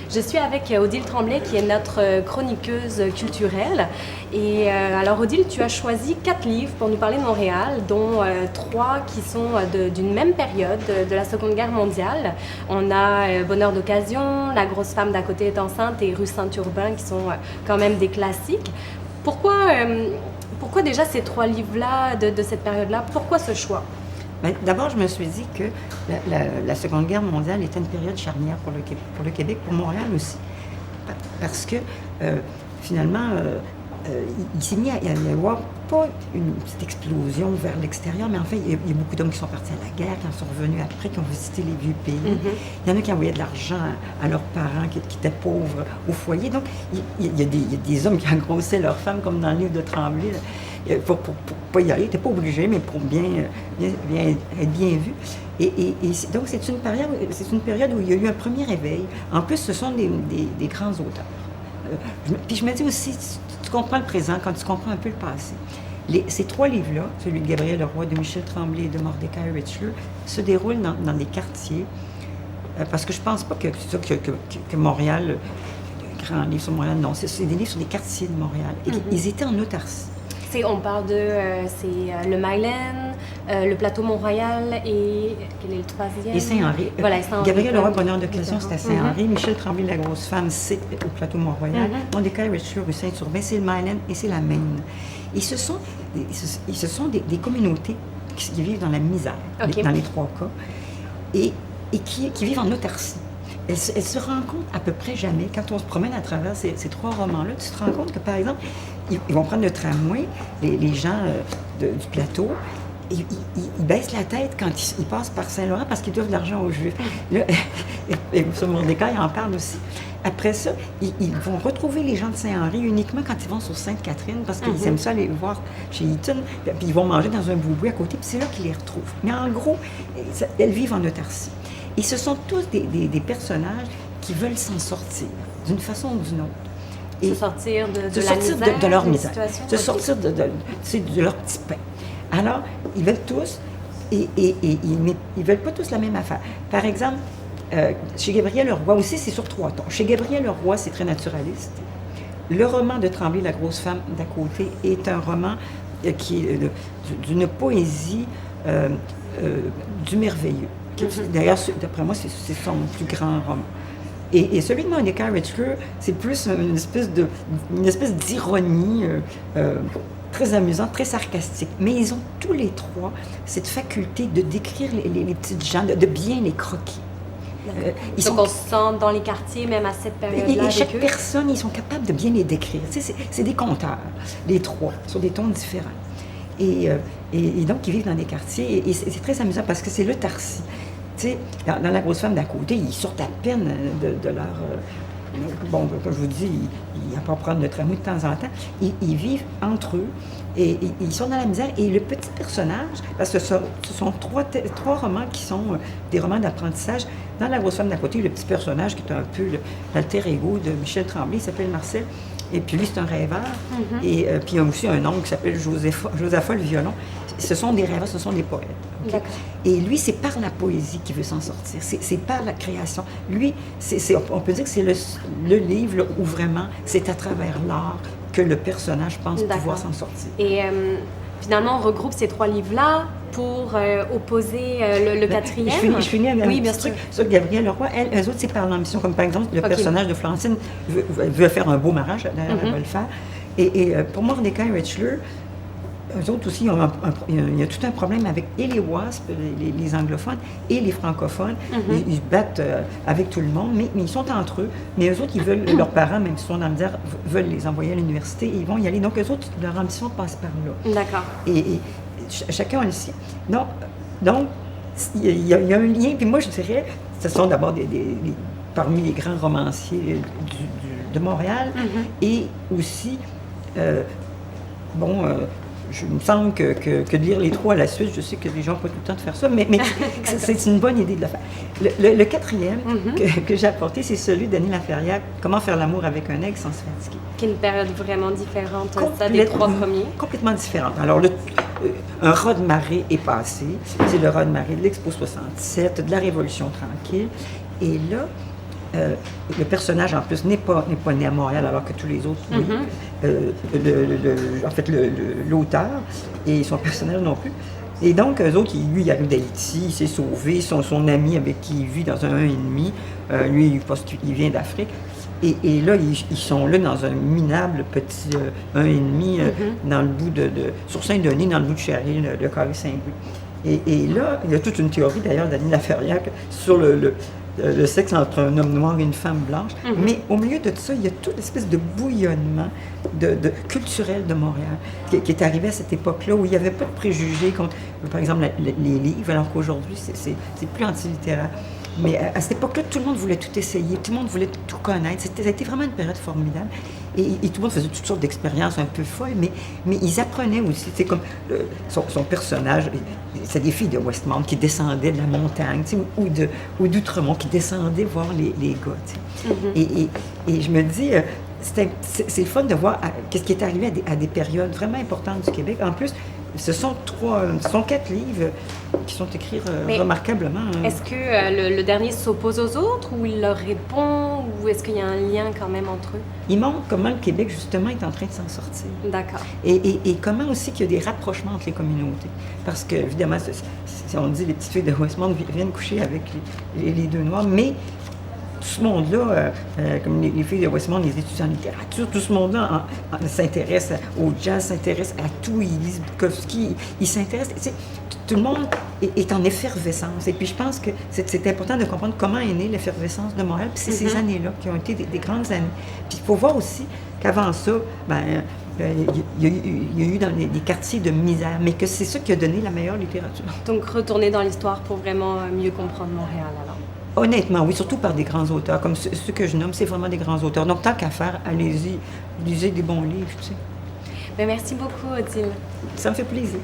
Je suis avec Odile Tremblay, qui est notre chroniqueuse culturelle. Et alors, Odile, tu as choisi 4 livres pour nous parler de Montréal, dont 3 qui sont d'une même période, de la Seconde Guerre mondiale. On a Bonheur d'occasion, La grosse femme d'à côté est enceinte et Rue Saint-Urbain, qui sont quand même des classiques. Pourquoi déjà ces 3 livres-là, de cette période-là? Pourquoi ce choix? Bien, d'abord, je me suis dit que la Seconde Guerre mondiale était une période charnière pour le Québec, pour Montréal aussi. Parce que, finalement, il s'est mis à y avoir pas une petite explosion vers l'extérieur, mais en fait, il y a beaucoup d'hommes qui sont partis à la guerre, qui en sont revenus après, qui ont visité les vieux pays. Mm-hmm. Il y en a qui envoyaient de l'argent à leurs parents qui étaient pauvres au foyer. Donc, il y a des hommes qui engrossaient leurs femmes, comme dans le livre de Tremblay, là, pour pas y aller. Ils n'étaient pas obligés, mais pour être bien vus. Donc, c'est une période où il y a eu un premier éveil. En plus, ce sont des grands auteurs. Puis je me dis aussi, tu comprends le présent quand tu comprends un peu le passé. Ces 3 livres-là, celui de Gabriel Leroy, de Michel Tremblay et de Mordecai Richler, se déroulent dans des quartiers. Parce que je pense pas que Montréal, un grand livre sur Montréal, non, c'est des livres sur des quartiers de Montréal. Et ils étaient en autarcie. On parle de le Myland, le plateau Mont-Royal et quel est le 3e? Et Saint-Henri. Voilà, Saint-Henri. Gabriel Leroy, Bonheur d'occasion, c'est à Saint-Henri. Michel Tremblay, La grosse femme, c'est au plateau Mont-Royal. Mordecai Richler, rue Saint-Urbain, c'est le Myland et c'est la Maine. Et ce sont des communautés qui vivent dans la misère, dans les 3 cas, et qui vivent en autarcie. Elles se rencontrent à peu près jamais. Quand on se promène à travers ces 3 romans-là, tu te rends compte que, par exemple, ils vont prendre le tramway, les gens du plateau, et ils baissent la tête quand ils passent par Saint-Laurent parce qu'ils doivent de l'argent aux Juifs. Là, et sur Mordecai, il en parle aussi. Après ça, ils vont retrouver les gens de Saint-Henri uniquement quand ils vont sur Sainte-Catherine parce qu'ils aiment ça aller voir chez Eaton, puis ils vont manger dans un boubou à côté, puis c'est là qu'ils les retrouvent. Mais en gros, elles vivent en autarcie. Et ce sont tous des personnages qui veulent s'en sortir, d'une façon ou d'une autre. Et sortir de leur misère, se sortir de leur petit pain. Alors, ils veulent tous, et ils veulent pas tous la même affaire. Par exemple, chez Gabriel Leroy aussi, c'est sur 3 tons. Chez Gabriel Leroy, c'est très naturaliste. Le roman de Tremblay, La grosse femme d'à côté, est un roman qui est d'une poésie du merveilleux. D'ailleurs, d'après moi, c'est son plus grand roman. Et celui de Mordecai Richler, c'est plus une espèce d'ironie très amusante, très sarcastique. Mais ils ont tous les 3 cette faculté de décrire les petites gens, de bien les croquer. Donc on se sent dans les quartiers, même à cette période-là. Et chaque personne, ils sont capables de bien les décrire. Tu sais, c'est des conteurs, les 3, sur des tons différents. Et donc, ils vivent dans des quartiers. Et c'est très amusant parce que c'est l'autarcie. Tu sais, dans La grosse femme d'à côté, ils sortent à peine de leur... bon, comme je vous dis, ils n'ont pas prendre le tramway de temps en temps. Ils vivent entre eux et ils sont dans la misère. Et le petit personnage, parce que ce sont 3 romans qui sont des romans d'apprentissage. Dans La grosse femme d'à côté, le petit personnage qui est un peu l'alter ego de Michel Tremblay, il s'appelle Marcel. Et puis lui, c'est un rêveur. Et puis il y a aussi un oncle qui s'appelle Josapha le violon. Ce sont des rêveurs, ce sont des poètes. Okay? Et lui, c'est par la poésie qu'il veut s'en sortir. C'est par la création. Lui, on peut dire que c'est le livre là, où vraiment, c'est à travers l'art que le personnage pense pouvoir s'en sortir. Et finalement, on regroupe ces 3 livres-là pour opposer le 4e. Je finis avec un truc sur Gabriel Leroy. Eux autres, c'est par l'ambition. Comme par exemple, le personnage de Florentine veut faire un beau mariage, elle va le faire. Et pour Mordecai Richler, eux autres aussi, il y a tout un problème avec et les WASP, les anglophones, et les francophones. Ils se battent avec tout le monde, mais ils sont entre eux. Mais eux autres, ils veulent, leurs parents, même s'ils sont dans la misère, veulent les envoyer à l'université et ils vont y aller. Donc, eux autres, leur ambition passe par là. D'accord. Et chacun a le sien. Donc, il y a un lien. Puis moi, je dirais, ce sont d'abord parmi les grands romanciers de Montréal et aussi, il me semble que de lire les 3 à la suite, je sais que les gens n'ont pas tout le temps de faire ça, mais c'est une bonne idée de le faire. Le 4e que j'ai apporté, c'est celui d'Annie Laferrière, Comment faire l'amour avec un ex sans se fatiguer. Qui est une période vraiment différente des 3 premiers. Complètement différente. Alors, un raz-de-marée est passé. C'est le raz-de-marée de l'Expo 67, de la Révolution tranquille. Et là, le personnage, en plus, n'est pas né à Montréal, alors que tous les autres, oui. En fait, l'auteur et son personnage non plus. Et donc, eux autres, lui, il arrive d'Haïti, il s'est sauvé, son ami avec qui il vit dans un 1,5, lui, il vient d'Afrique. Et là, ils sont là dans un minable petit 1,5 dans le bout sur Saint-Denis, dans le bout de Chéry, le carré Saint-Louis. Et là, il y a toute une théorie d'ailleurs d'Annie Laferrière sur le sexe entre un homme noir et une femme blanche. Mais au milieu de tout ça, il y a toute espèce de bouillonnement culturel de Montréal qui est arrivé à cette époque-là où il n'y avait pas de préjugés contre, par exemple, les livres, alors qu'aujourd'hui, c'est plus antilittéraire. Mais à cette époque-là, tout le monde voulait tout essayer, tout le monde voulait tout connaître. Ça a été vraiment une période formidable. Et tout le monde faisait toutes sortes d'expériences un peu folles, mais ils apprenaient aussi. C'est comme son personnage, c'est des filles de Westmount qui descendaient de la montagne, ou d'Outremont, qui descendaient voir les gars. Et je me dis, c'est le fun de voir qu'est-ce qui est arrivé à des périodes vraiment importantes du Québec. En plus, ce sont 4 livres qui sont écrits remarquablement. Est-ce que le dernier s'oppose aux autres ou il leur répond ou est-ce qu'il y a un lien quand même entre eux? Il montre comment le Québec, justement, est en train de s'en sortir. D'accord. Et comment aussi qu'il y a des rapprochements entre les communautés. Parce que, évidemment, si on dit les petites filles de Westmount viennent coucher avec les deux Noirs, mais tout ce monde-là, comme les filles de Westmount, les étudiants en littérature, tout ce monde-là s'intéresse au jazz, s'intéresse à tout. Ils lisent Bukowski, ils s'intéressent. Tout le monde est en effervescence. Et puis je pense que c'est important de comprendre comment est née l'effervescence de Montréal. Puis c'est ces années-là qui ont été des grandes années. Puis il faut voir aussi qu'avant ça, il y a eu dans des quartiers de misère, mais que c'est ça qui a donné la meilleure littérature. Donc retourner dans l'histoire pour vraiment mieux comprendre Montréal alors. Honnêtement, oui, surtout par des grands auteurs. Comme ceux que je nomme, c'est vraiment des grands auteurs. Donc, tant qu'à faire, allez-y, lisez des bons livres, tu sais. Merci beaucoup, Odile. Ça me fait plaisir.